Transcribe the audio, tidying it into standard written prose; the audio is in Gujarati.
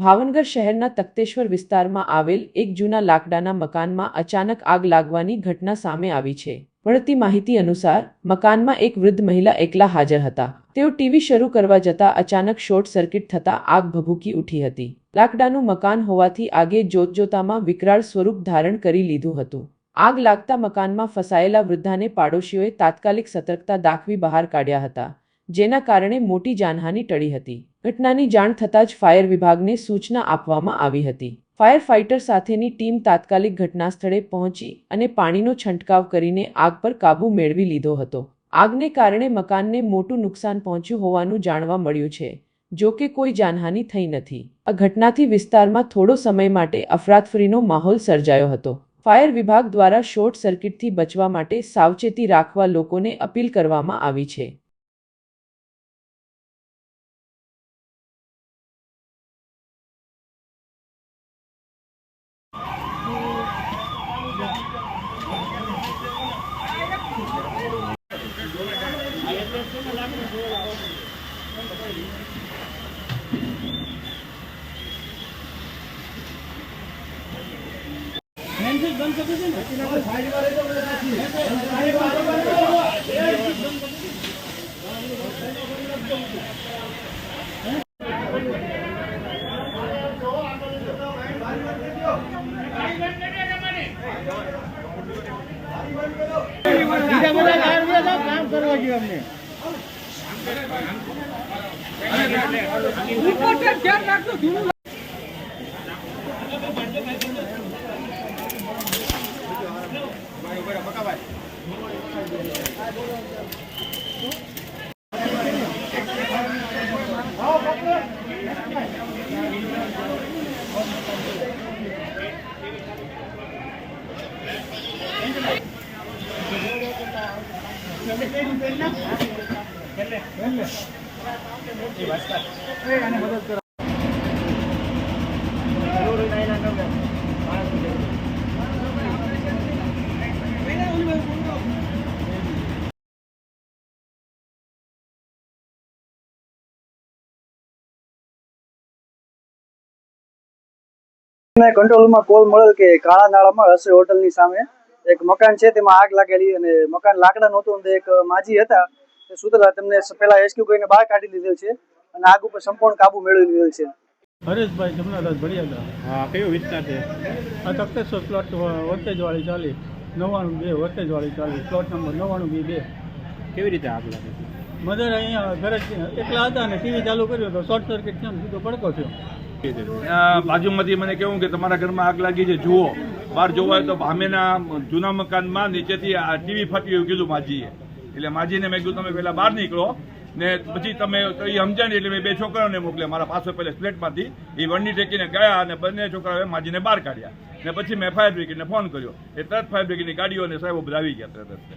ભાવનગર શહેરના તખ્તેશ્વર વિસ્તારમાં આવેલ એક જૂના લાકડાના મકાનમાં અચાનક આગ લાગવાની ઘટના સામે આવી છે। મળતી માહિતી અનુસાર મકાનમાં એક વૃદ્ધ મહિલા એકલા હાજર હતા। તેઓ ટીવી શરૂ કરવા જતા અચાનક શોર્ટ સર્કિટ થતા આગ ભભૂકી ઉઠી હતી। લાકડાનું મકાન હોવાથી આગે જોતજોતામાં વિકરાળ સ્વરૂપ ધારણ કરી લીધું હતું। આગ લાગતા મકાનમાં ફસાયેલા વૃદ્ધાને પાડોશીઓએ તાત્કાલિક સતર્કતા દાખવી બહાર કાઢ્યા હતા, જેના કારણે મોટી જાનહાનિ ટળી હતી। ઘટનાની જાણ થતાં જ ફાયર વિભાગને સૂચના આપવામાં આવી હતી। ફાયર ફાઇટર સાથેની ટીમ તાત્કાલિક ઘટનાસ્થળે પહોંચી અને પાણીનો છંટકાવ કરીને આગ પર કાબૂ મેળવી લીધો હતો। આગને કારણે મકાનને મોટું નુકસાન પહોંચ્યું હોવાનું જાણવા મળ્યું છે, જો કે કોઈ જાનહાનિ થઈ નથી। આ ઘટનાથી વિસ્તારમાં થોડો સમય માટે અફરાતફરીનો માહોલ સર્જાયો હતો। ફાયર વિભાગ દ્વારા શોર્ટ સર્કિટથી બચવા માટે સાવચેતી રાખવા લોકોને અપીલ કરવામાં આવી છે। કંટ્રોલમાં કોલ મળેલ કે કાળા નાળામાં હશે હોટલની સામે એક મકાન છે, તેમાં આગ લાગેલી અને મકાન લાકડાનું હતું અને એક માજી હતા તે સુતેલા, તેમને પહેલા રેસ્ક્યુ કરીને બહાર કાઢી લીધેલ છે અને આગ ઉપર સંપૂર્ણ કાબુ મેળવી લીધેલ છે। હરેશભાઈ જમનાદાસ ભડિયાદા। હા, કયો વિસ્તાર છે? આ તખ્તેશ્વર પ્લોટ વરતેજવાળી 40 99 વરતેજવાળી 40 પ્લોટ નંબર 99B2। કેવી રીતે આગ લાગે? મધર અહીંયા ઘરે એકલા હતા અને ટીવી ચાલુ કર્યો તો શોર્ટ સર્કિટ થયો, સીધો પડકો થયો। બાજુમાંથી મને કેવું કે તમારા ઘરમાં આગ લાગી છે, જુઓ। બહાર જોવાય તો સામેના જૂના મકાનમાં નીચેથી ટીવી ફાટી એવું કીધું માજીએ। એટલે માજીને મેં કીધું તમે પહેલા બહાર નીકળો ને પછી તમે એ સમજાય ને એટલે મેં બે છોકરાઓને મોકલ્યા મારા પાછળ પહેલા ફ્લેટમાંથી। એ વંડી ટેકીને ગયા અને બંને છોકરાઓએ માજીને બહાર કાઢ્યા ને પછી મેં ફાયર બ્રિગેડને ફોન કર્યો। એ તરત ફાયર બ્રિગેડની ગાડીઓ અને સાહેબો બધા આવી ગયા તરત।